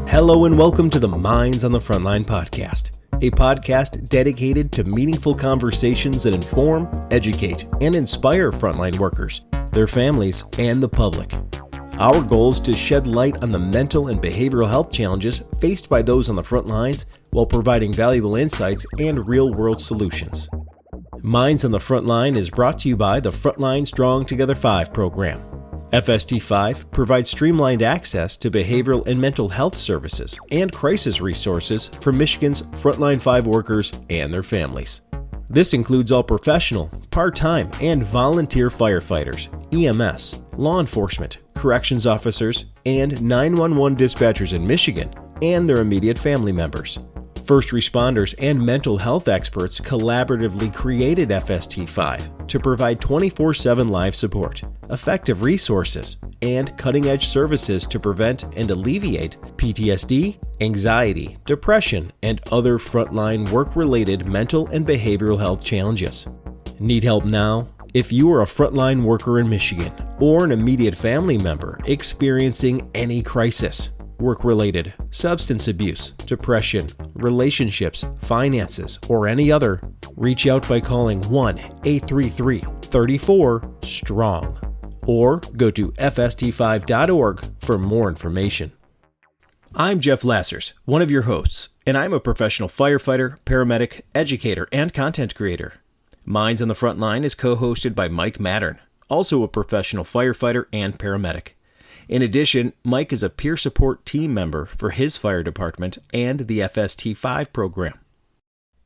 Hello and welcome to the Minds on the Frontline podcast, a podcast dedicated to meaningful conversations that inform, educate, and inspire frontline workers, their families, and the public. Our goal is to shed light on the mental and behavioral health challenges faced by those on the front lines while providing valuable insights and real-world solutions. Minds on the Frontline is brought to you by the Frontline Strong Together 5 program. FST5 provides streamlined access to behavioral and mental health services and crisis resources for Michigan's Frontline 5 workers and their families. This includes all professional, part-time, and volunteer firefighters, EMS, law enforcement, corrections officers, and 911 dispatchers in Michigan and their immediate family members. First responders and mental health experts collaboratively created FST5 to provide 24/7 live support, effective resources, and cutting-edge services to prevent and alleviate PTSD, anxiety, depression, and other frontline work-related mental and behavioral health challenges. Need help now? If you are a frontline worker in Michigan or an immediate family member experiencing any crisis, work-related, substance abuse, depression, relationships, finances, or any other, reach out by calling 1-833-34-STRONG or go to fst5.org for more information. I'm Jeff Lassers, one of your hosts, and I'm a professional firefighter, paramedic, educator, and content creator. Minds on the Frontline is co-hosted by Mike Mattern, also a professional firefighter and paramedic. In addition, Mike is a peer support team member for his fire department and the FST5 program.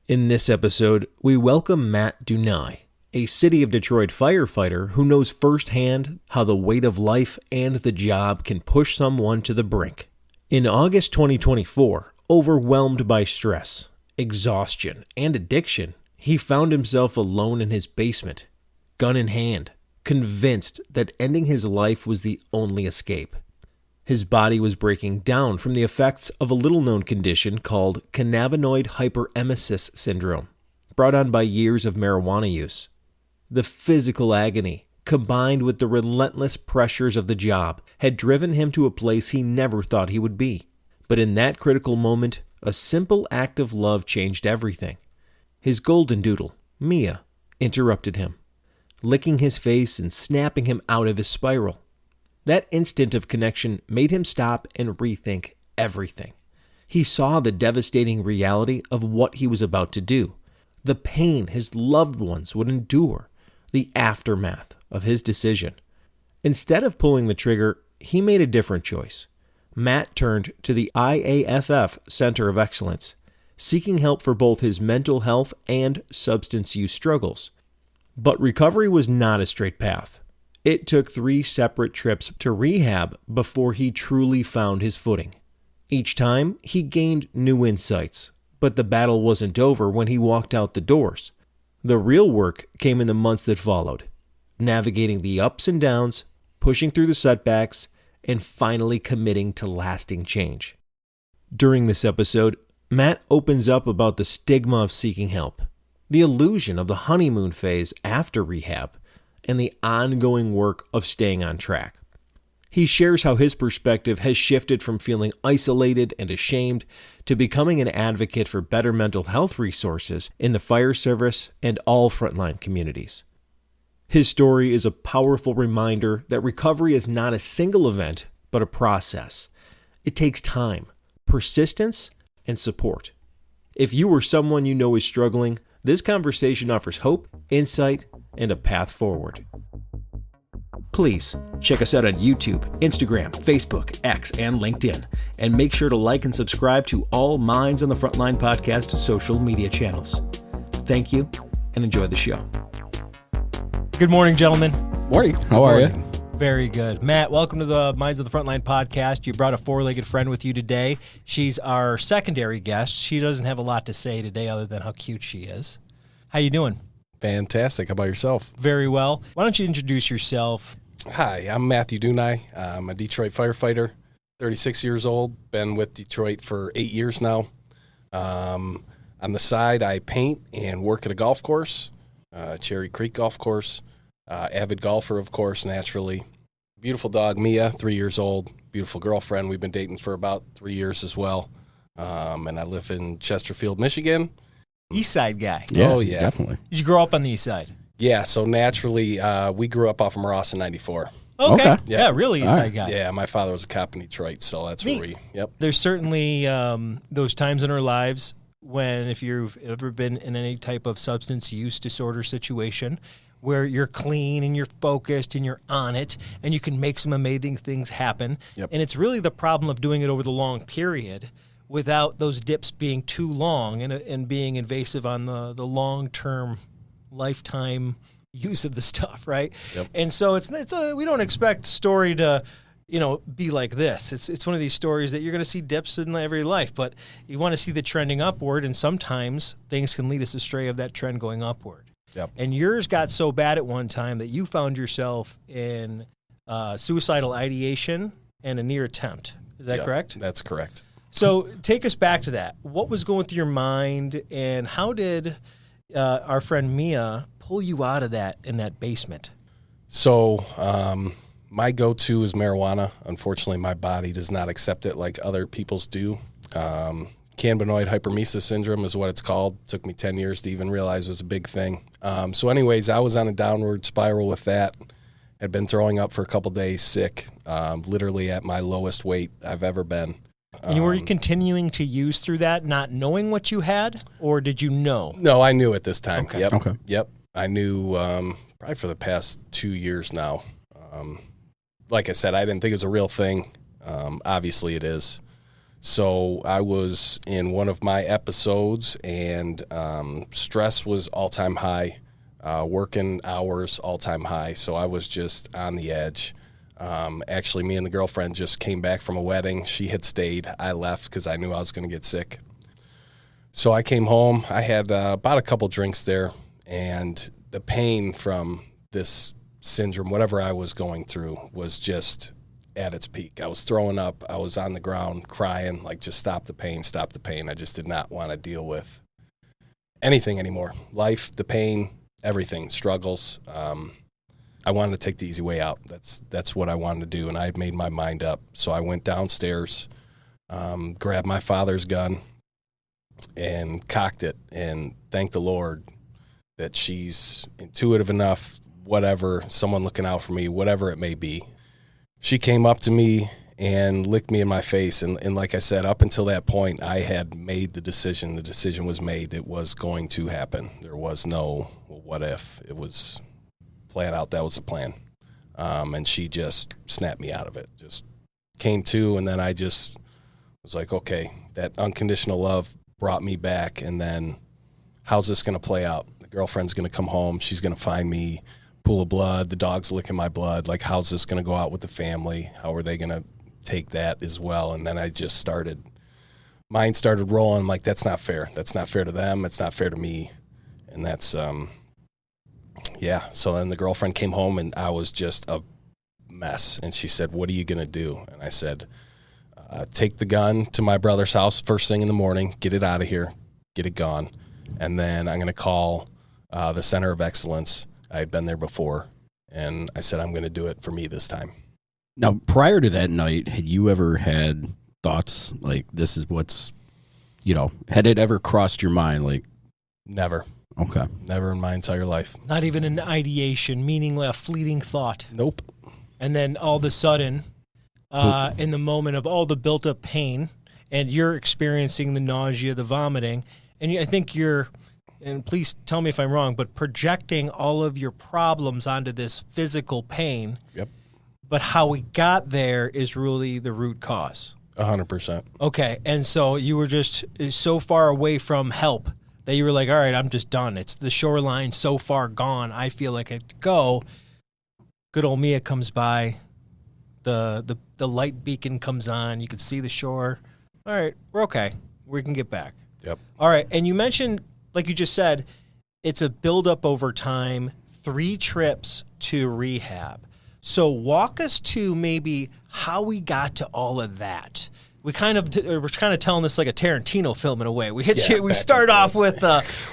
In this episode, we welcome Matt Dunaj, a City of Detroit firefighter who knows firsthand how the weight of life and the job can push someone to the brink. In August 2024, overwhelmed by stress, exhaustion, and addiction, he found himself alone in his basement, gun in hand, convinced that ending his life was the only escape. His body was breaking down from the effects of a little-known condition called cannabinoid hyperemesis syndrome, brought on by years of marijuana use. The physical agony, combined with the relentless pressures of the job, had driven him to a place he never thought he would be. But in that critical moment, a simple act of love changed everything. His Goldendoodle, Mia, interrupted him, licking his face and snapping him out of his spiral. That instant of connection made him stop and rethink everything. He saw the devastating reality of what he was about to do, the pain his loved ones would endure, the aftermath of his decision. Instead of pulling the trigger, he made a different choice. Matt turned to the IAFF Center of Excellence, seeking help for both his mental health and substance use struggles. But recovery was not a straight path. It took 3 separate trips to rehab before he truly found his footing. Each time, he gained new insights, but the battle wasn't over when he walked out the doors. The real work came in the months that followed, navigating the ups and downs, pushing through the setbacks, and finally committing to lasting change. During this episode, Matt opens up about the stigma of seeking help, the illusion of the honeymoon phase after rehab, and the ongoing work of staying on track. He shares how his perspective has shifted from feeling isolated and ashamed to becoming an advocate for better mental health resources in the fire service and all frontline communities. His story is a powerful reminder that recovery is not a single event, but a process. It takes time, persistence, and support. If you or someone you know is struggling, this conversation offers hope, insight, and a path forward. Please check us out on YouTube, Instagram, Facebook, X, and LinkedIn, and make sure to like and subscribe to all Minds on the Frontline podcast social media channels. Thank you, and enjoy the show. Good morning, gentlemen. Morning. How are you? Very good. Matt, welcome to the Minds of the Frontline podcast. You brought a four-legged friend with you today. She's our secondary guest. She doesn't have a lot to say today other than how cute she is. How you doing? Fantastic. How about yourself? Very well. Why don't you introduce yourself? Hi, I'm Matthew Dunaj. I'm a Detroit firefighter, 36 years old. Been with Detroit for 8 years now. On the side, I paint and work at a golf course, Cherry Creek Golf Course. Avid golfer, of course, naturally. beautiful dog, Mia, 3 years old. Beautiful girlfriend. We've been dating for about 3 years as well. And I live in Chesterfield, Michigan. East Side guy. Yeah, Oh, yeah. definitely. Did you grow up on the East Side? Yeah, so naturally, we grew up off of Ross in 94. Okay. Okay. Yeah, really East All Side right. guy. Yeah, my father was a cop in Detroit, so that's where Neat. yep. There's certainly those times in our lives when, if you've ever been in any type of substance use disorder situation, where you're clean and you're focused and you're on it and you can make some amazing things happen. Yep. And it's really the problem of doing it over the long period without those dips being too long and being invasive on the long-term lifetime use of the stuff, right? Yep. And so we don't expect story to, be like this. It's one of these stories that you're going to see dips in every life, but you want to see the trending upward, and sometimes things can lead us astray of that trend going upward. Yep. And yours got so bad at one time that you found yourself in suicidal ideation and a near attempt. Is that Yep, correct? That's correct. So take us back to that. What was going through your mind, and how did our friend Mia pull you out of that in that basement? So my go-to is marijuana. Unfortunately, my body does not accept it like other people's do. Cannabinoid hypermesis syndrome is what it's called. Took me 10 years to even realize it was a big thing. So anyways, I was on a downward spiral with that. Had been throwing up for a couple days, sick, literally at my lowest weight I've ever been. And were you continuing to use through that, not knowing what you had, or did you know? No, I knew at this time. Okay. Yep. Okay. Yep. I knew probably for the past 2 years now. Like I said, I didn't think it was a real thing. Obviously it is. So I was in one of my episodes, and stress was all-time high, working hours all-time high. So I was just on the edge. Actually, me and the girlfriend just came back from a wedding. She had stayed. I left because I knew I was going to get sick. So I came home. I had about a couple drinks there, and the pain from this syndrome, whatever I was going through, was just at its peak. I was throwing up. I was on the ground crying, like, just stop the pain, stop the pain. I just did not want to deal with anything anymore. Life, the pain, everything, struggles. I wanted to take the easy way out. That's what I wanted to do, and I had made my mind up. So I went downstairs, grabbed my father's gun, and cocked it, and thanked the Lord that she's intuitive enough, whatever, someone looking out for me, whatever it may be. She came up to me and licked me in my face, and like I said, up until that point, I had made the decision. The decision was made. It was going to happen. There was no, well, what if? It was flat out, that was the plan. And she just snapped me out of it, just came to, and then I just was like, okay, that unconditional love brought me back, and then how's this going to play out? The girlfriend's going to come home. She's going to find me, pool of blood. The dog's licking my blood. Like, how's this going to go out with the family? How are they going to take that as well? And then I just mine started rolling. I'm like, that's not fair. That's not fair to them. It's not fair to me. And that's, yeah. So then the girlfriend came home, and I was just a mess. And she said, what are you going to do? And I said, take the gun to my brother's house first thing in the morning, get it out of here, get it gone. And then I'm going to call the Center of Excellence. I had been there before, and I said, I'm going to do it for me this time. Now, prior to that night, had you ever had thoughts like, this is what's, had it ever crossed your mind? Like, Never. okay. Never in my entire life. Not even an ideation, meaning a fleeting thought. Nope. And then all of a sudden, in the moment of all the built-up pain, and you're experiencing the nausea, the vomiting, and I think you're, and please tell me if I'm wrong, but projecting all of your problems onto this physical pain. Yep. But how we got there is really the root cause. 100%. Okay, and so you were just so far away from help that you were like, all right, I'm just done. It's the shoreline so far gone, I feel like I have to go. Good old Mia comes by. The light beacon comes on. You can see the shore. All right, we're okay. We can get back. Yep. All right, and you mentioned, like you just said, it's a buildup over time, 3 trips to rehab. So walk us to maybe how we got to all of that. We're kind of telling this like a Tarantino film in a way. We start off with,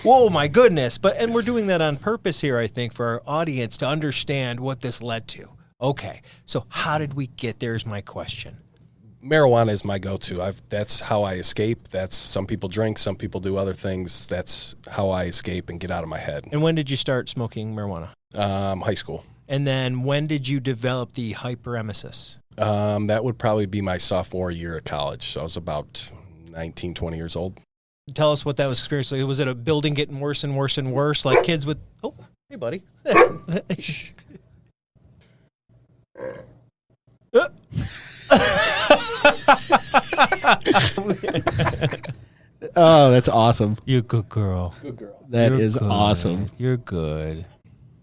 whoa, my goodness, and we're doing that on purpose here, I think, for our audience to understand what this led to. Okay. So how did we get there is my question. Marijuana is my go-to. That's how I escape. Some people drink, some people do other things. That's how I escape and get out of my head. And when did you start smoking marijuana? High school. And then when did you develop the hyperemesis? That would probably be my sophomore year at college. So I was about 19, 20 years old. Tell us what that was experience like. Was it a building getting worse and worse and worse? Like kids with, oh, hey, buddy. Oh, that's awesome. You're a good girl. Good girl. That You're is good. awesome. You're good.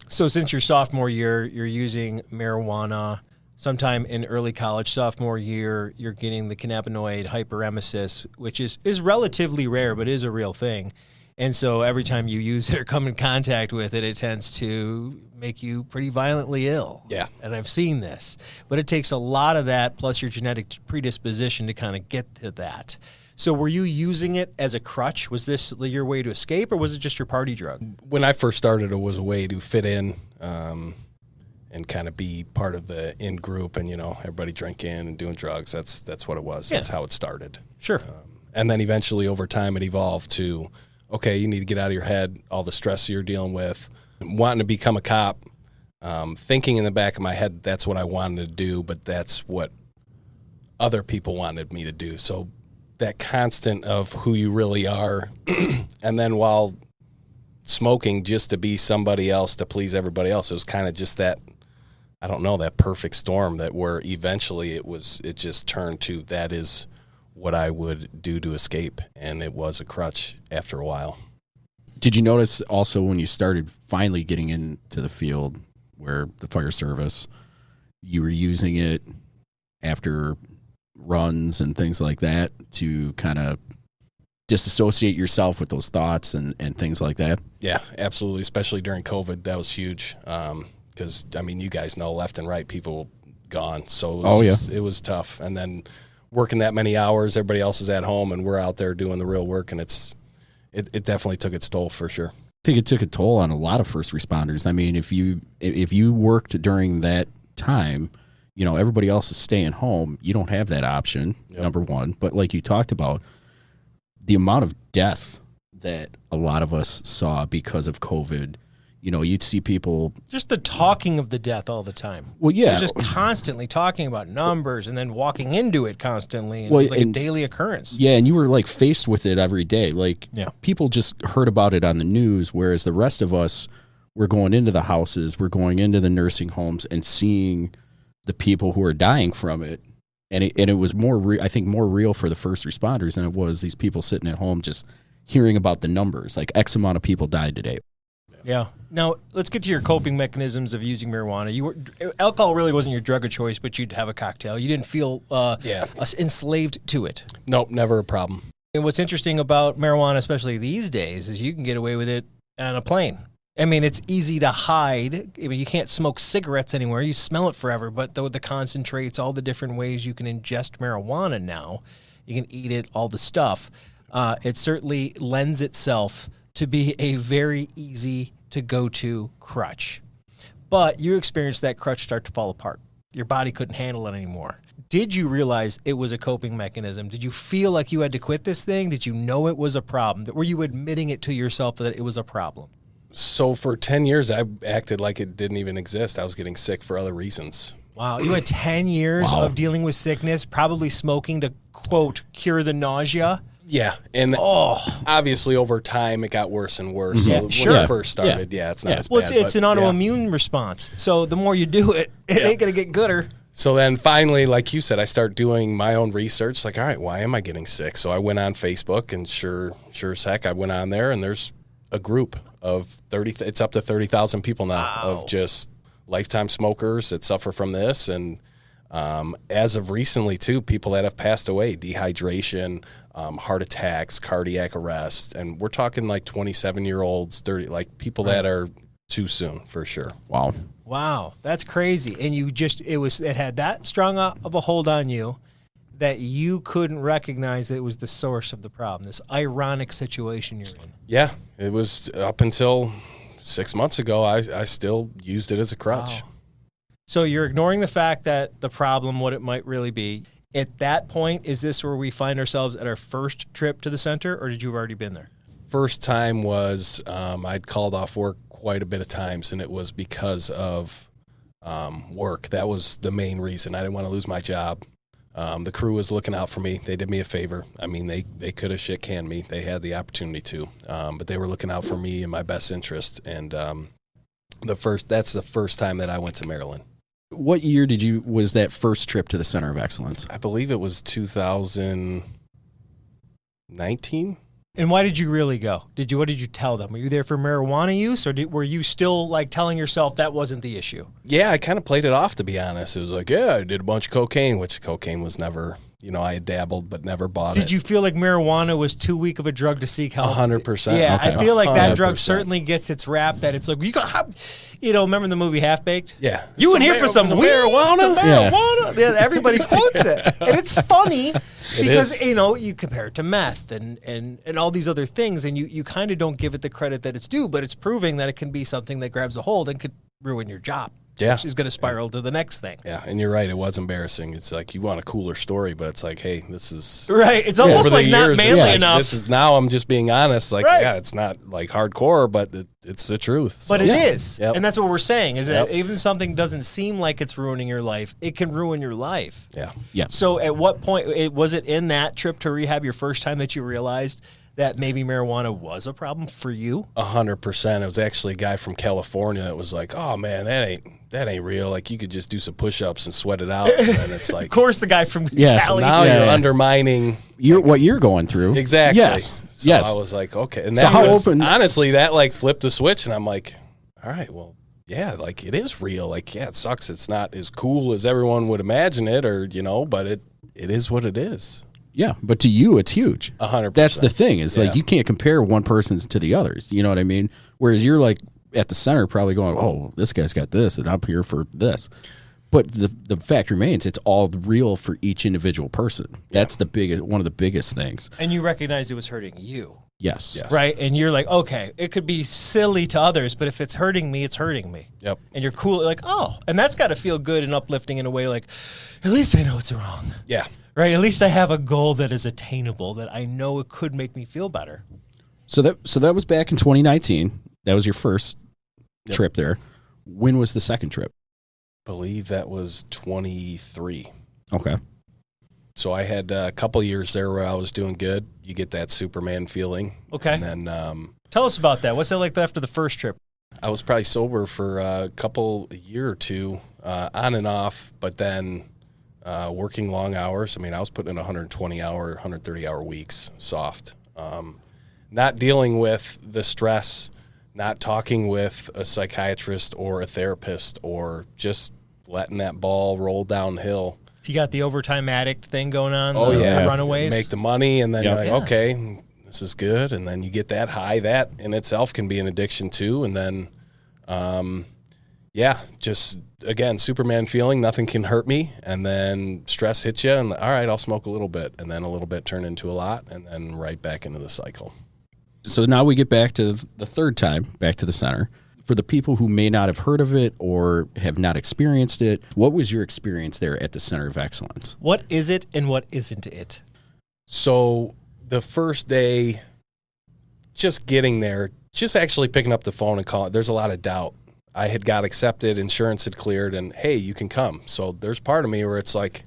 So since your sophomore year, you're using marijuana. Sometime in early college, sophomore year, you're getting the cannabinoid hyperemesis, which is relatively rare, but is a real thing. And so every time you use it or come in contact with it, it tends to make you pretty violently ill. Yeah. And I've seen this. But it takes a lot of that plus your genetic predisposition to kind of get to that. So were you using it as a crutch? Was this your way to escape, or was it just your party drug? When I first started, it was a way to fit in and kind of be part of the in group and, everybody drinking and doing drugs. That's what it was. Yeah. That's how it started. Sure. And then eventually over time it evolved to, okay, you need to get out of your head, all the stress you're dealing with, wanting to become a cop, thinking in the back of my head that's what I wanted to do, but that's what other people wanted me to do. So that constant of who you really are, and then while smoking just to be somebody else, to please everybody else, it was kind of just that, I don't know, that perfect storm that where eventually it just turned to that is what I would do to escape, and it was a crutch after a while. Did you notice also when you started finally getting into the field where the fire service, you were using it after runs and things like that to kind of disassociate yourself with those thoughts and things like that? Yeah, absolutely. Especially during COVID, that was huge. Because, you guys know left and right, people gone. So it was tough. And then working that many hours, everybody else is at home and we're out there doing the real work. And it definitely took its toll for sure. I think it took a toll on a lot of first responders. If you worked during that time, everybody else is staying home. You don't have that option, yep. Number one. But like you talked about, the amount of death that a lot of us saw because of COVID, you'd see people. Just the talking of the death all the time. Well, yeah. They're just constantly talking about numbers and then walking into it constantly. And it was like a daily occurrence. Yeah, and you were like faced with it every day. Like, yeah. People just heard about it on the news, whereas the rest of us were going into the houses, we're going into the nursing homes and seeing the people who are dying from it. And it was more real for the first responders than it was these people sitting at home just hearing about the numbers. Like X amount of people died today. Yeah. Now, let's get to your coping mechanisms of using marijuana. Alcohol really wasn't your drug of choice, but you'd have a cocktail. You didn't feel enslaved to it. Nope, never a problem. And what's interesting about marijuana, especially these days, is you can get away with it on a plane. It's easy to hide. You can't smoke cigarettes anywhere. You smell it forever. But the concentrates, all the different ways you can ingest marijuana now, you can eat it, all the stuff. It certainly lends itself to be a very easy to go to crutch. But you experienced that crutch start to fall apart. Your body couldn't handle it anymore. Did you realize it was a coping mechanism? Did you feel like you had to quit this thing? Did you know it was a problem? Were you admitting it to yourself that it was a problem? So for 10 years, I acted like it didn't even exist. I was getting sick for other reasons. Wow. You had 10 years of dealing with sickness, probably smoking to, quote, cure the nausea. Yeah. And obviously over time, it got worse and worse. So when it first started, it's not as bad. Well, it's an autoimmune response. So the more you do it, it ain't going to get gooder. So then finally, like you said, I start doing my own research. Like, all right, why am I getting sick? So I went on Facebook, and sure as heck, I went on there, and there's a group of 30, it's up to 30,000 people now of just lifetime smokers that suffer from this. And as of recently too, people that have passed away, dehydration, heart attacks, cardiac arrest. And we're talking like 27-year-olds, 30, like people that are too soon for sure. Wow. That's crazy. And it had that strong of a hold on you that you couldn't recognize that it was the source of the problem, this ironic situation you're in. Yeah, it was up until 6 months ago, I still used it as a crutch. Wow. So you're ignoring the fact that the problem, what it might really be. At that point, is this where we find ourselves at our first trip to the center, or did you have already been there? First time was I'd called off work quite a bit of times, and it was because of work. That was the main reason. I didn't want to lose my job. The crew was looking out for me. They did me a favor. I mean, they could have shit canned me. They had the opportunity to, but they were looking out for me and my best interest. And that's the first time that I went to Maryland. What year was that first trip to the Center of Excellence? I believe it was 2019. And why did you really go? What did you tell them? Were you there for marijuana use, or were you still like telling yourself that wasn't the issue? Yeah, I kind of played it off, to be honest. It was like, yeah, I did a bunch of cocaine, which cocaine was never, I had dabbled but never bought it. Did you feel like marijuana was too weak of a drug to seek help? 100%. Yeah, Okay. I feel like that 100%. drug certainly gets its rap that it's like, remember the movie Half-Baked? Yeah. You in here for some weed? marijuana? Marijuana? Yeah, everybody quotes it. And it's funny because, is. You compare it to meth and all these other things, and you kind of don't give it the credit that it's due, but it's proving that it can be something that grabs a hold and could ruin your job. Yeah. Which is going to spiral to the next thing. Yeah, and you're right. It was embarrassing. It's like you want a cooler story, but it's like, hey, this is Right. It's almost over the like not years, manly it's like, enough. This is now. I'm just being honest. Like, Right. yeah, it's not like hardcore, but it's the truth. But So, it is. Yep. And that's what we're saying is that Yep. even something doesn't seem like it's ruining your life, it can ruin your life. Yeah. Yes. So at what point, was it in that trip to rehab your first time that you realized that maybe marijuana was a problem for you? 100%. It was actually a guy from California that was like, "Oh man, that ain't real. Like you could just do some push-ups and sweat it out." And then it's like, Of course, the guy from Yeah, so Cali. now Yeah, you're yeah. undermining What you're going through. exactly. Yes. So Yes. I was like, okay. And So that how was, open- honestly, that like flipped the switch, and I'm like, all right, well, yeah, like it is real. Like, yeah, it sucks. It's not as cool as everyone would imagine it, or but it is what it is. Yeah, but to you, it's huge. 100%. That's the thing. It's like Yeah. you can't compare one person to the others. You know what I mean? Whereas you're like at the center, probably going, "Oh, this guy's got this, and I'm here for this." But the fact remains, it's all real for each individual person. That's one of the biggest things. And you recognized it was hurting you. Yes. Yes. Right? And you're like, okay, it could be silly to others, but if it's hurting me, it's hurting me. Yep. And you're cool, like, oh. And that's got to feel good and uplifting in a way like, at least I know it's wrong. Yeah. Right? At least I have a goal that is attainable, that I know it could make me feel better. So that was back in 2019. That was your first trip there. When was the second trip? Believe that was 23. Okay. So I had a couple years there where I was doing good. You get that Superman feeling. Okay. And then Tell us about that. What's that like after the first trip? I was probably sober for a year or two, on and off, but then working long hours. I mean, I was putting in 120-hour, 130-hour weeks, soft. Not dealing with the stress, not talking with a psychiatrist or a therapist, or just letting that ball roll downhill. You got the overtime addict thing going on, Oh, the yeah. runaways. Make the money, and then Yep. you're like, okay, this is good. And then you get that high. That in itself can be an addiction too. And then, just, again, Superman feeling, nothing can hurt me. And then stress hits you, and all right, I'll smoke a little bit. And then a little bit turn into a lot, and then right back into the cycle. So now we get back to the third time, back to the center. For the people who may not have heard of it or have not experienced it, what was your experience there at the Center of Excellence? What is it and what isn't it? So the first day, just getting there, just actually picking up the phone and calling, there's a lot of doubt. I had got accepted, insurance had cleared, and hey, you can come. So there's part of me where it's like,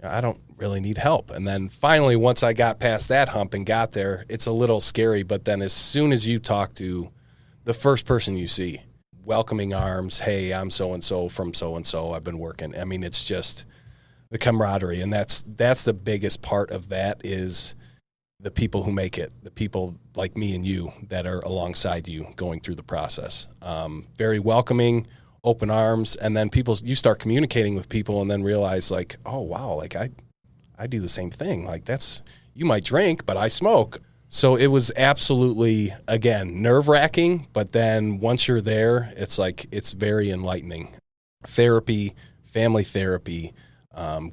I don't really need help. And then finally, once I got past that hump and got there, it's a little scary. But then as soon as you talk to the first person you see, welcoming arms, hey, I'm so-and-so from so-and-so, I've been working. I mean, it's just the camaraderie. And that's the biggest part of that is the people who make it, the people like me and you that are alongside you going through the process. Very welcoming, open arms. And then you start communicating with people and then realize like, oh, wow, like I do the same thing. Like you might drink, but I smoke. So it was absolutely, again, nerve-wracking, but then once you're there, it's like it's very enlightening. Therapy, family therapy,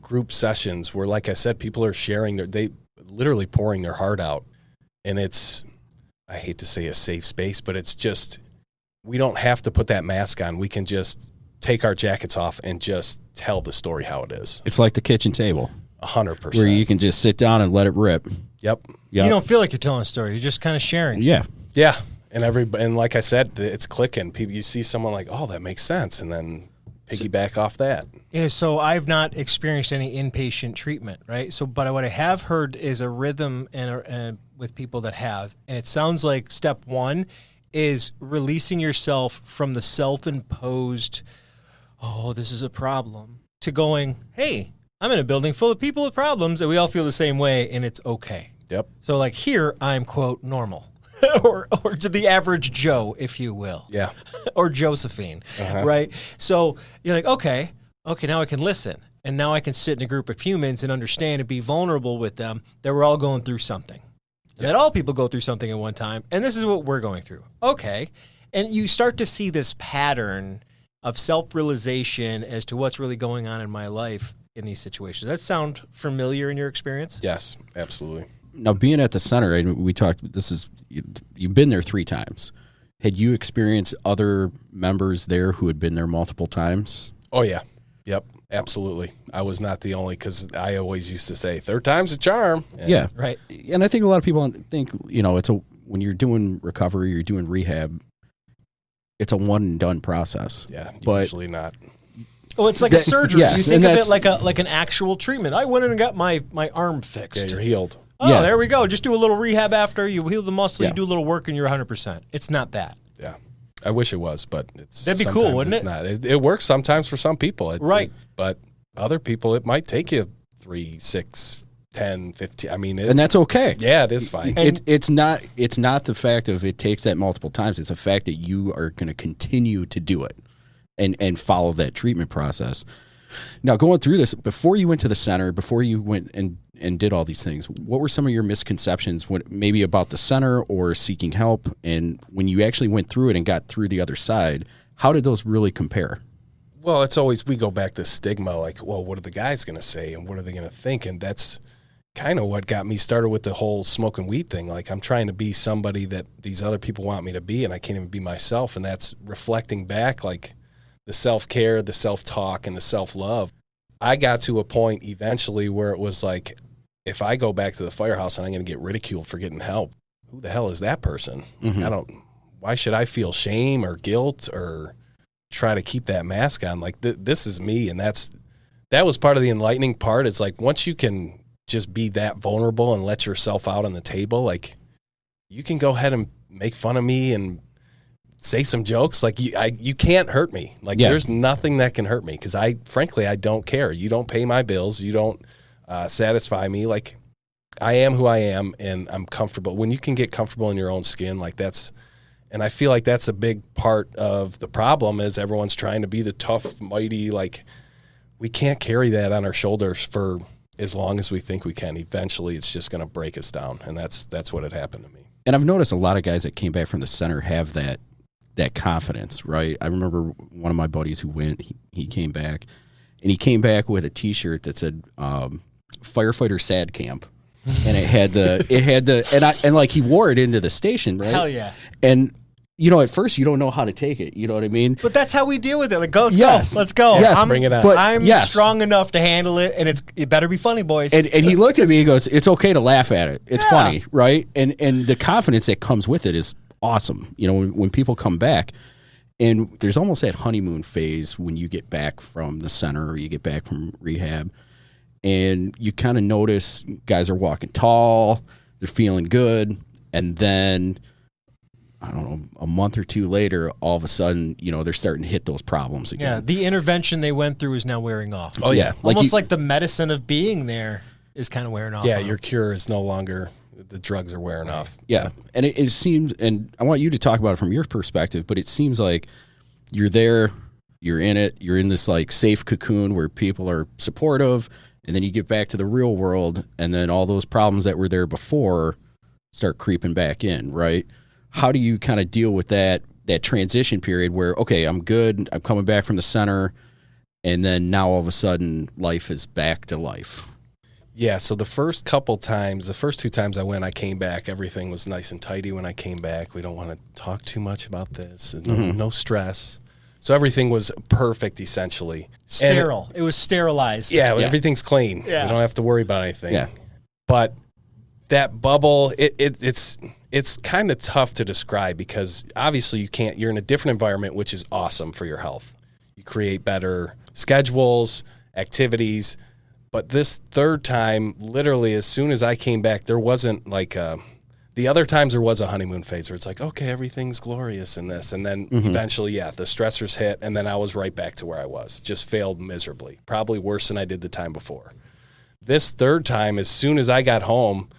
group sessions where, like I said, people are sharing they literally pouring their heart out. And it's, I hate to say a safe space, but it's just, we don't have to put that mask on. We can just take our jackets off and just tell the story how it is. It's like the kitchen table. 100%. Where you can just sit down and let it rip. Yep. You don't feel like you're telling a story. You're just kind of sharing. Yeah. Yeah. And like I said, it's clicking. People, you see someone like, oh, that makes sense. And then piggyback off that. Yeah, so I've not experienced any inpatient treatment, right? So, but what I have heard is a rhythm and with people that have, and it sounds like step one is releasing yourself from the self-imposed, oh, this is a problem, to going, hey, I'm in a building full of people with problems and we all feel the same way and it's okay. Yep. So like here, I'm, quote, normal. or to the average Joe, if you will. Yeah. Or Josephine, right? So you're like, okay, now I can listen. And now I can sit in a group of humans and understand and be vulnerable with them that we're all going through something. That all people go through something at one time. And this is what we're going through. Okay. And you start to see this pattern of self-realization as to what's really going on in my life in these situations. Does that sound familiar in your experience? Yes, absolutely. Now, being at the center, and we talked, you've been there 3 times. Had you experienced other members there who had been there multiple times? Oh, yeah. Yep, absolutely. I was not the only, because I always used to say, 3rd time's a charm. And yeah. Right. And I think a lot of people think, when you're doing recovery, you're doing rehab, it's a one and done process. Yeah, but usually not. Oh, it's like a surgery. Yes, you think and of it like an actual treatment. I went in and got my arm fixed. Yeah, you're healed. Oh, Yeah. there we go. Just do a little rehab after. You heal the muscle, Yeah. you do a little work, and you're 100%. It's not that. Yeah. I wish it was, but it's That'd be cool, sometimes wouldn't it's it? not. It works sometimes for some people. Right. But other people, it might take you 3, 6, 10, 15. I mean, And that's okay. yeah, it is fine. It's not the fact of it takes that multiple times. It's the fact that you are going to continue to do it and follow that treatment process. Now, going through this, before you went to the center, before you went and did all these things, what were some of your misconceptions maybe about the center or seeking help? And when you actually went through it and got through the other side, how did those really compare? Well, it's always, we go back to stigma, like, well, what are the guys going to say and what are they going to think? And that's kind of what got me started with the whole smoking weed thing. Like, I'm trying to be somebody that these other people want me to be, and I can't even be myself. And that's reflecting back, like, the self-care, the self-talk, and the self-love. I got to a point eventually where it was like, if I go back to the firehouse and I'm going to get ridiculed for getting help, who the hell is that person? Mm-hmm. Why should I feel shame or guilt or try to keep that mask on? Like, this is me. And that was part of the enlightening part. It's like, once you can just be that vulnerable and let yourself out on the table, like, you can go ahead and make fun of me and say some jokes. Like, you can't hurt me. Like, there's nothing that can hurt me, because frankly, I don't care. You don't pay my bills. You don't satisfy me. Like, I am who I am, and I'm comfortable. When you can get comfortable in your own skin, like, that's, and I feel like that's a big part of the problem, is everyone's trying to be the tough, mighty, like, we can't carry that on our shoulders for as long as we think we can. Eventually, it's just going to break us down, and that's what had happened to me. And I've noticed a lot of guys that came back from the center have that confidence, right? I remember one of my buddies who went, he came back, and he came back with a T-shirt that said "Firefighter Sad Camp," and it had the like he wore it into the station, right? Hell yeah! And at first you don't know how to take it. You know what I mean? But that's how we deal with it. Like, let's go. Yes, bring it on. But I'm strong enough to handle it, and it better be funny, boys. And he looked at me and goes, "It's okay to laugh at it. It's funny, right?" And the confidence that comes with it is awesome. When people come back, and there's almost that honeymoon phase when you get back from the center or you get back from rehab, and you kind of notice guys are walking tall, they're feeling good, and then I don't know, a month or two later, all of a sudden, they're starting to hit those problems again. Yeah, the intervention they went through is now wearing off. Oh yeah, almost like the medicine of being there is kind of wearing off. Yeah, your cure is no longer, the drugs are wearing off. Yeah, and it seems, and I want you to talk about it from your perspective, but it seems like you're there, you're in it, you're in this like safe cocoon where people are supportive, and then you get back to the real world, and then all those problems that were there before start creeping back in, right? How do you kind of deal with that transition period where, okay, I'm good, I'm coming back from the center, and then now all of a sudden life is back to life? Yeah, so the first 2 times I went, I came back, everything was nice and tidy when I came back. We don't want to talk too much about this. No stress. So everything was perfect, essentially. Sterile. It was sterilized. Yeah, everything's clean. Yeah. You don't have to worry about anything. Yeah. But that bubble, it's kind of tough to describe because obviously you're in a different environment, which is awesome for your health. You create better schedules, activities. But this third time, literally, as soon as I came back, there wasn't like the other times there was a honeymoon phase where it's like, okay, everything's glorious in this. And then eventually, the stressors hit, and then I was right back to where I was. Just failed miserably, probably worse than I did the time before. This third time, as soon as I got home,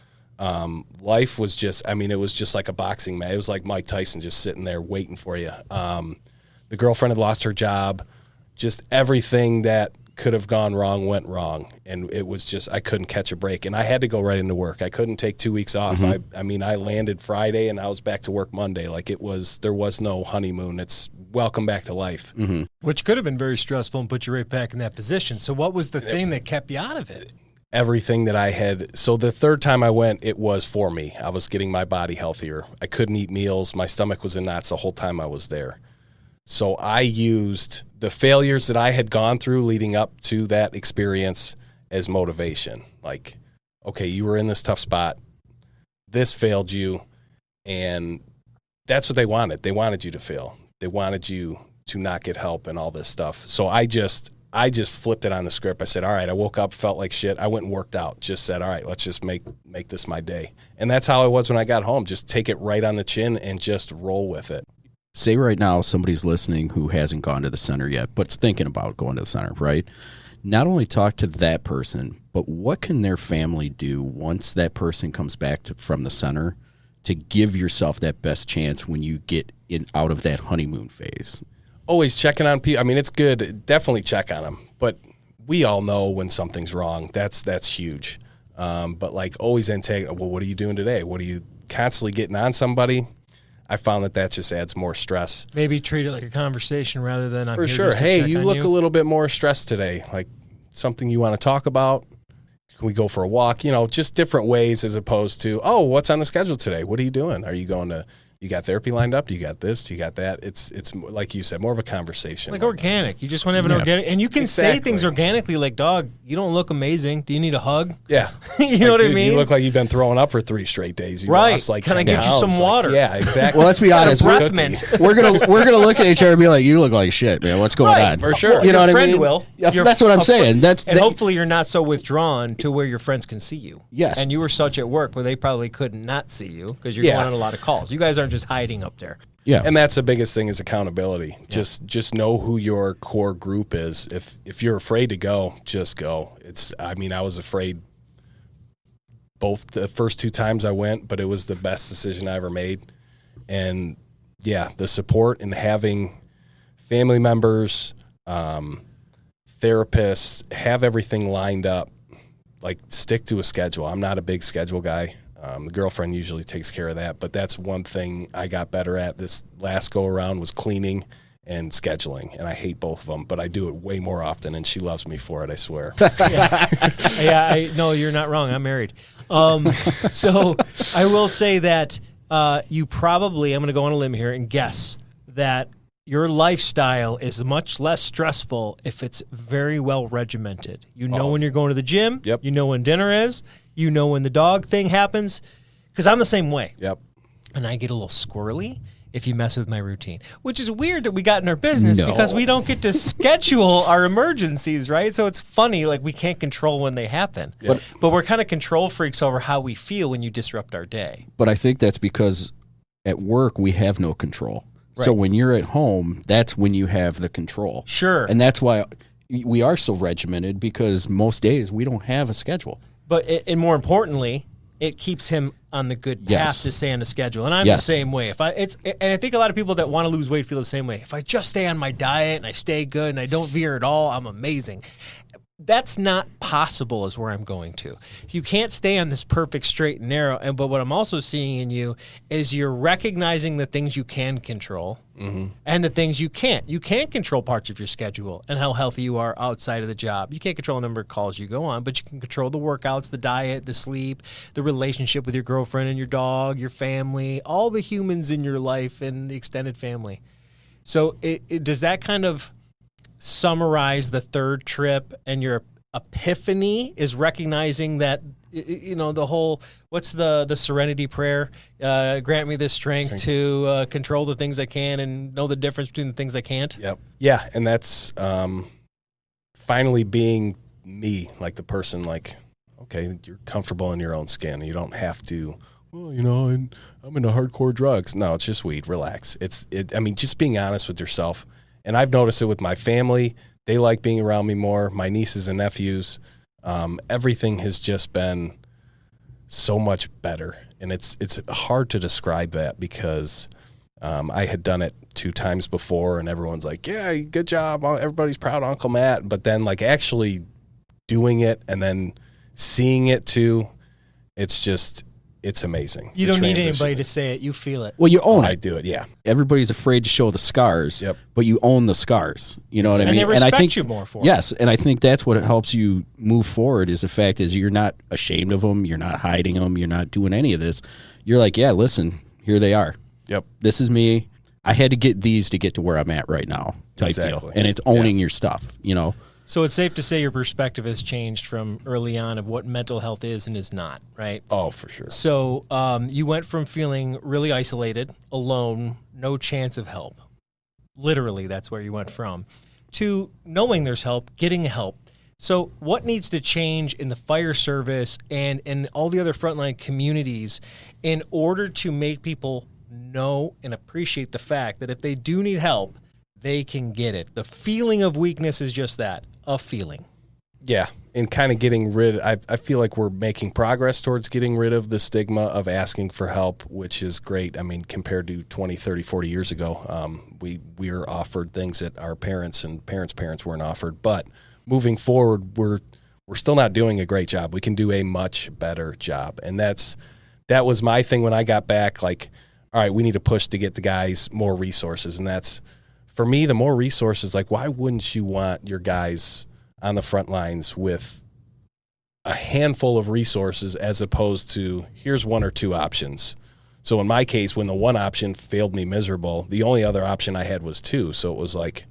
life was just, it was just like a boxing match. It was like Mike Tyson just sitting there waiting for you. The girlfriend had lost her job. Just everything that could have gone wrong went wrong, and it was just I couldn't catch a break, and I had to go right into work. I couldn't take 2 weeks off. I landed Friday and I was back to work Monday. Like there was no honeymoon. It's welcome back to life. Which could have been very stressful and put you right back in that position. So what was the thing that kept you out of it? Everything that I had. So the third time I went, it was for me. I was getting my body healthier. I couldn't eat meals. My stomach was in knots the whole time I was there. So I used the failures that I had gone through leading up to that experience as motivation. Like, okay, you were in this tough spot. This failed you. And that's what they wanted. They wanted you to fail. They wanted you to not get help and all this stuff. So I just flipped it on the script. I said, all right, I woke up, felt like shit. I went and worked out. Just said, all right, let's just make this my day. And that's how I was when I got home. Just take it right on the chin and just roll with it. Say right now somebody's listening who hasn't gone to the center yet, but's thinking about going to the center, right? Not only talk to that person, but what can their family do once that person comes back from the center to give yourself that best chance when you get out of that honeymoon phase? Always checking on people. It's good. Definitely check on them. But we all know when something's wrong. That's huge. But like always intake, well, what are you doing today? What are you constantly getting on somebody? I found that just adds more stress. Maybe treat it like a conversation rather than I'm for here sure. just to Hey, check you on look a little bit more stressed today. Like something you want to talk about? Can we go for a walk? Just different ways as opposed to, oh, what's on the schedule today? What are you doing? Are you going to? You got therapy lined up? Do you got this? Do you got that? It's like you said, more of a conversation. Like organic. You just want to have an organic, and you can say things organically like, dog, you don't look amazing. Do you need a hug? Yeah. You know what I mean? You look like you've been throwing up for 3 straight days. You right. Lost like Can I get you some water? Yeah, exactly. Well, let's be honest. Breath mint. We're gonna look at each other and be like, you look like shit, man. What's going on? For sure. You know what I friend mean? will. That's what I'm saying. And hopefully you're not so withdrawn to where your friends can see you. Yes. And you were such at work where they probably could not see you because you're going on a lot of calls. You guys aren't just hiding up there. Yeah. And that's the biggest thing is accountability. Yeah. Just know who your core group is. If you're afraid to go, just go. I was afraid both the first 2 times I went, but it was the best decision I ever made. And yeah, the support and having family members, therapists, have everything lined up. Like stick to a schedule. I'm not a big schedule guy. The girlfriend usually takes care of that, but that's one thing I got better at this last go around was cleaning and scheduling, and I hate both of them, but I do it way more often, and she loves me for it, I swear. No, you're not wrong. I'm married. So I will say that you probably, I'm going to go on a limb here and guess that your lifestyle is much less stressful if it's very well regimented. You know when you're going to the gym. Yep. You know when dinner is. You know when the dog thing happens. Because I'm the same way. Yep. And I get a little squirrely if you mess with my routine, which is weird that we got in our business because we don't get to schedule our emergencies, right? So it's funny, like we can't control when they happen. Yep. But we're kind of control freaks over how we feel when you disrupt our day. But I think that's because at work we have no control. Right. So when you're at home, that's when you have the control. Sure. And that's why we are so regimented because most days we don't have a schedule. But and more importantly, it keeps him on the good path to stay on the schedule. And I'm the same way. And I think a lot of people that want to lose weight feel the same way. If I just stay on my diet and I stay good and I don't veer at all, I'm amazing. That's not possible is where I'm going to. You can't stay on this perfect straight and narrow. But what I'm also seeing in you is you're recognizing the things you can control and the things you can't. You can't control parts of your schedule and how healthy you are outside of the job. You can't control the number of calls you go on, but you can control the workouts, the diet, the sleep, the relationship with your girlfriend and your dog, your family, all the humans in your life and the extended family. So does that kind of summarize the third trip, and your epiphany is recognizing that, the whole, what's the serenity prayer? Grant me this strength to control the things I can and know the difference between the things I can't. Yep. Yeah. And that's finally being me, like the person, like, okay, you're comfortable in your own skin. You don't have to, well, I'm into hardcore drugs. No, it's just weed. Relax. Just being honest with yourself. And I've noticed it with my family. They like being around me more. My nieces and nephews. Everything has just been so much better. And it's hard to describe that because I had done it 2 times before and everyone's like, yeah, good job. Everybody's proud of Uncle Matt. But then like actually doing it and then seeing it too, it's amazing. You don't need anybody to say it. You feel it. Well, you own it. I do it, yeah. Everybody's afraid to show the scars, but you own the scars. You know what I mean? And they respect you more for it. Yes, and I think that's what helps you move forward is the fact is you're not ashamed of them. You're not hiding them. You're not doing any of this. You're like, yeah, listen, here they are. Yep. This is me. I had to get these to get to where I'm at right now type deal. And it's owning your stuff, So it's safe to say your perspective has changed from early on of what mental health is and is not, right? Oh, for sure. So you went from feeling really isolated, alone, no chance of help. Literally, that's where you went from, to knowing there's help, getting help. So what needs to change in the fire service and in all the other frontline communities in order to make people know and appreciate the fact that if they do need help, they can get it? The feeling of weakness is just that, a feeling. Yeah, and kind of getting rid, I feel like we're making progress towards getting rid of the stigma of asking for help, which is great. I mean, compared to 20, 30, 40 years ago, we were offered things that our parents and parents' weren't offered. But moving forward, we're still not doing a great job. We can do a much better job. And that was my thing when I got back, like, all right, we need to push to get the guys more resources. And that's, for me, the more resources, like, why wouldn't you want your guys on the front lines with a handful of resources as opposed to here's 1 or 2 options? So in my case, when the one option failed me miserable, the only other option I had was 2. So it was like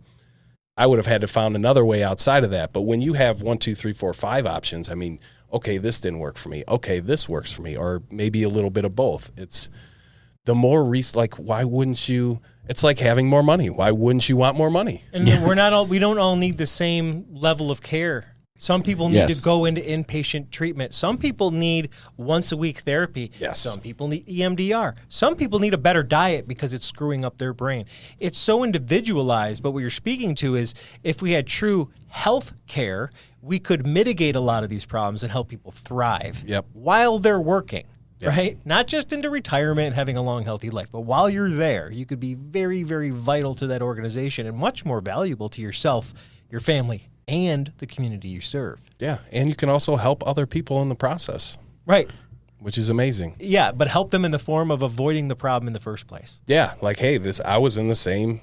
I would have had to found another way outside of that. But when you have 1, 2, 3, 4, 5 options, I mean, okay, this didn't work for me. Okay, this works for me, or maybe a little bit of both. It's the more like, why wouldn't you? It's like having more money. Why wouldn't you want more money? And we don't all need the same level of care. Some people need to go into inpatient treatment. Some people need once a week therapy. Yes. Some people need EMDR. Some people need a better diet because it's screwing up their brain. It's so individualized, but what you're speaking to is if we had true health care, we could mitigate a lot of these problems and help people thrive while they're working. Yep. Right? Not just into retirement and having a long, healthy life, but while you're there, you could be very, very vital to that organization and much more valuable to yourself, your family, and the community you serve. Yeah, and you can also help other people in the process. Right. Which is amazing. Yeah, but help them in the form of avoiding the problem in the first place. Yeah, like, hey, I was in the same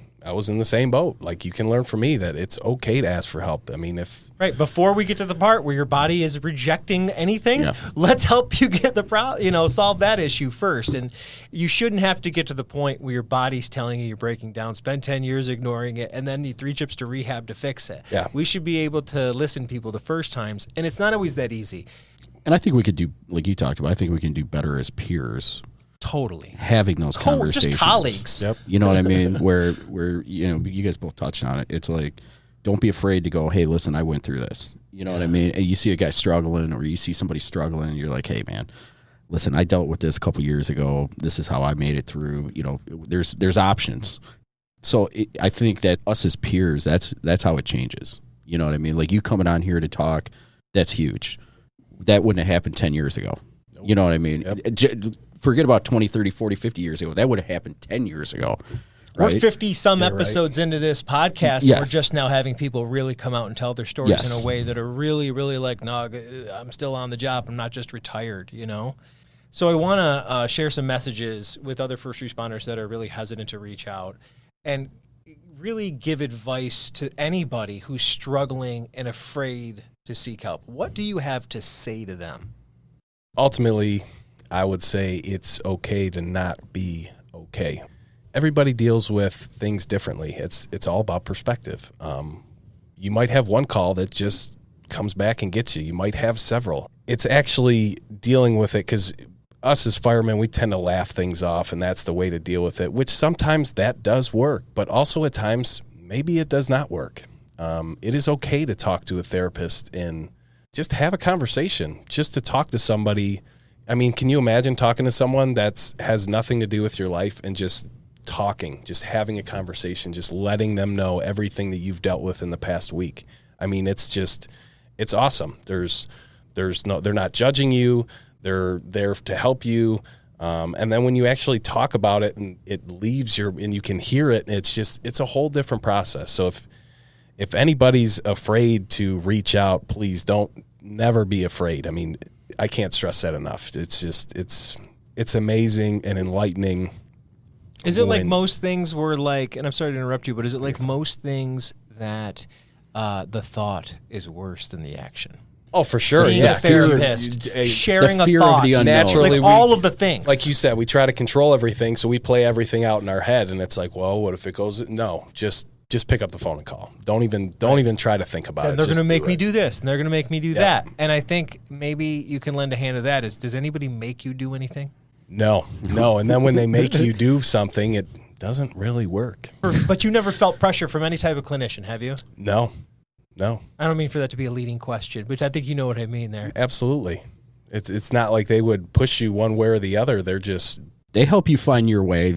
boat. Like, you can learn from me that it's okay to ask for help. I mean, right, before we get to the part where your body is rejecting anything, let's help you get solve that issue first. And you shouldn't have to get to the point where your body's telling you you're breaking down, spend 10 years ignoring it, and then need 3 trips to rehab to fix it. Yeah. We should be able to listen to people the first times, and it's not always that easy. And I think we could do, like you talked about, I think we can do better as peers. Totally. Having those conversations. Just colleagues. Yep. You know what I mean? where you guys both touched on it. It's like, don't be afraid to go, hey, listen, I went through this. You know what I mean? And you see a guy struggling or you see somebody struggling and you're like, hey, man, listen, I dealt with this a couple years ago. This is how I made it through. There's options. So I think that us as peers, that's how it changes. You know what I mean? Like you coming on here to talk, that's huge. That wouldn't have happened 10 years ago. Nope. You know what I mean? Yep. Forget about 20, 30, 40, 50 years ago. That would have happened 10 years ago. Right? We're 50-some episodes into this podcast, and we're just now having people really come out and tell their stories in a way that are really, really like, no, I'm still on the job. I'm not just retired, So I want to share some messages with other first responders that are really hesitant to reach out and really give advice to anybody who's struggling and afraid to seek help. What do you have to say to them? Ultimately, I would say it's okay to not be okay. everybody deals with things differently. It's all about perspective. You might have one call that just comes back and gets you. You might have several. It's actually dealing with it, because us as firemen, we tend to laugh things off, and that's the way to deal with it, which sometimes that does work, but also at times maybe it does not work. It is okay to talk to a therapist and just have a conversation, just to talk to somebody. I mean, can you imagine talking to someone that has nothing to do with your life and just talking, just having a conversation, just letting them know everything that you've dealt with in the past week? I mean, it's awesome. They're not judging you. They're there to help you. And then when you actually talk about it and it leaves and you can hear it, it's a whole different process. So if anybody's afraid to reach out, please never be afraid. I mean, I can't stress that enough. It's amazing and enlightening. Is it like most things were like, and I'm sorry to interrupt you, but is it like most things that the thought is worse than the action? Oh, for sure. Seeing Yeah. a therapist, sharing a fear thought, of the unknown. Naturally, like all of the things. Like you said, we try to control everything, so we play everything out in our head, and it's like, well, what if it goes? No, just pick up the phone and call. Don't even try to think about it. They're going to make do me it. do this, and they're going to make me do that. And I think maybe you can lend a hand to that. Does anybody make you do anything? No. And then when they make you do something, it doesn't really work. But you never felt pressure from any type of clinician, have you? No. I don't mean for that to be a leading question, but I think you know what I mean there. Absolutely. It's not like they would push you one way or the other. They help you find your way,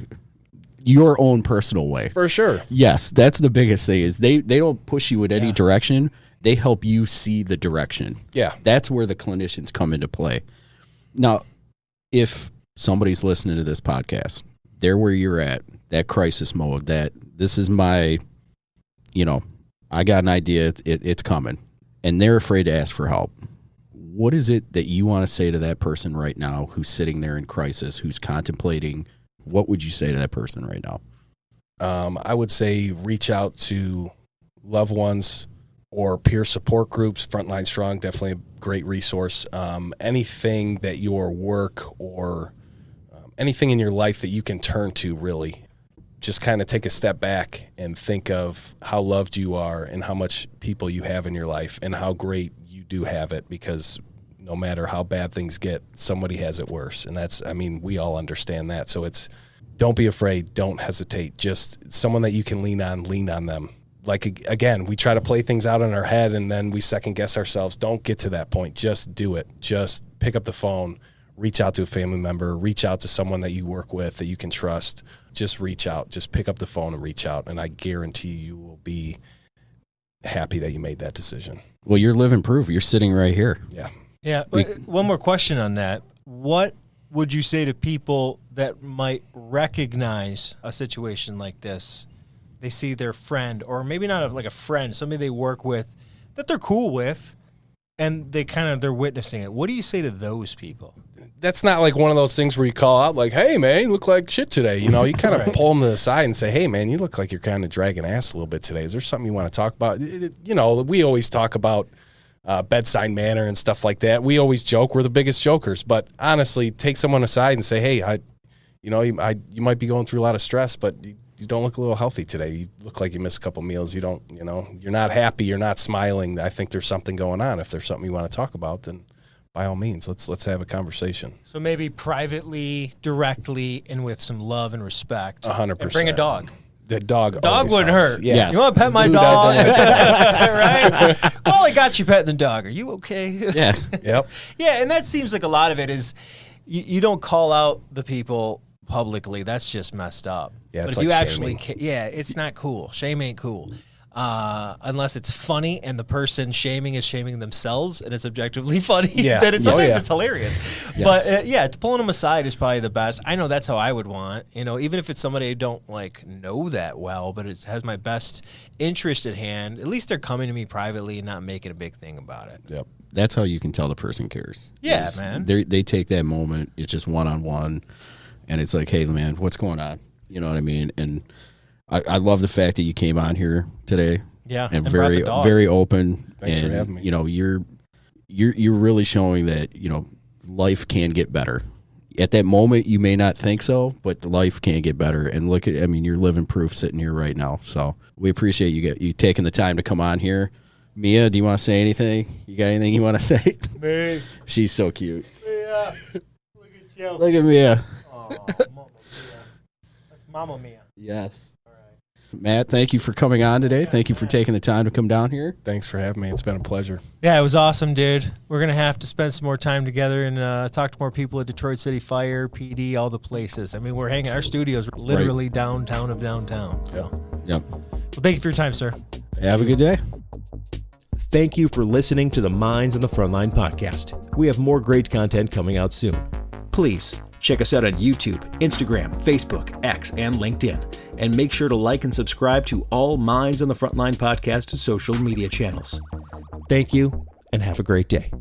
your own personal way. For sure. Yes, that's the biggest thing, is they don't push you in any direction. They help you see the direction. Yeah. That's where the clinicians come into play. Now, if somebody's listening to this podcast, they're where you're at, that crisis mode, that this is my, I got an idea, it's coming, and they're afraid to ask for help. What is it that you want to say to that person right now who's sitting there in crisis, who's contemplating? What would you say to that person right now? I would say reach out to loved ones or peer support groups. Frontline Strong, definitely a great resource. Anything that your work or anything in your life that you can turn to, really. Just kind of take a step back and think of how loved you are and how much people you have in your life and how great you do have it, because no matter how bad things get, somebody has it worse. And we all understand that. So don't be afraid. Don't hesitate. Just someone that you can lean on them. Like, again, we try to play things out in our head and then we second guess ourselves. Don't get to that point. Just do it. Just pick up the phone, reach out to a family member, reach out to someone that you work with that you can trust. Just reach out. Just pick up the phone and reach out. And I guarantee you will be happy that you made that decision. Well, you're living proof. You're sitting right here. Yeah. Yeah. One more question on that. What would you say to people that might recognize a situation like this? They see their friend, or maybe not like a friend, somebody they work with that they're cool with, and they're witnessing it. What do you say to those people? That's not like one of those things where you call out like, hey, man, you look like shit today. You kind of Right. pull them to the side and say, hey, man, you look like you're kind of dragging ass a little bit today. Is there something you want to talk about? We always talk about bedside manner and stuff like that. We always joke. We're the biggest jokers. But honestly, take someone aside and say, hey, you might be going through a lot of stress, but you don't look a little healthy today. You look like you missed a couple meals. You don't, you're not happy. You're not smiling. I think there's something going on. If there's something you want to talk about, then by all means, let's have a conversation. So maybe privately, directly, and with some love and respect. 100%. And bring a dog. The dog Dog wouldn't helps. hurt. Yeah. Yes. You want to pet my Who dog? doesn't? Right? Well, I got you petting the dog. Are you okay? Yeah. Yep. Yeah, and that seems like a lot of it is you don't call out the people publicly. That's just messed up. Yeah, but it's if you like actually, shaming. it's not cool. Shame ain't cool. Unless it's funny and the person shaming is shaming themselves and it's objectively funny, Yeah. then sometimes yeah. it's hilarious. But pulling them aside is probably the best. I know that's how I would want, even if it's somebody I don't know that well, but it has my best interest at hand. At least they're coming to me privately and not making a big thing about it. Yep. That's how you can tell the person cares. Yeah, Is man. They take that moment. It's just one-on-one, and it's like, hey, man, what's going on? You know what I mean? And I love the fact that you came on here today. Yeah, and brought very the dog. very open. Thanks and, for having me. You're really showing that life can get better. at that moment, you may not think so, but life can't get better. And look at, I mean, you're living proof sitting here right now. So we appreciate you taking the time to come on here. Mia, do you want to say anything? You got anything you want to say? Me. She's so cute. Mia. Look at you. Look at Mia. Oh, Mama Mia. That's Mama Mia. Yes. Matt, thank you for coming on today. Thank you for taking the time to come down here. Thanks for having me. It's been a pleasure. Yeah, it was awesome, dude. We're going to have to spend some more time together and talk to more people at Detroit City Fire, PD, all the places. I mean, we're hanging, our studio's literally downtown of downtown. So. Yep. Well, thank you for your time, sir. Have a good day. Thank you for listening to the Minds on the Frontline podcast. We have more great content coming out soon. Please check us out on YouTube, Instagram, Facebook, X, and LinkedIn. And make sure to like and subscribe to all Minds on the Frontline podcast social media channels. Thank you, and have a great day.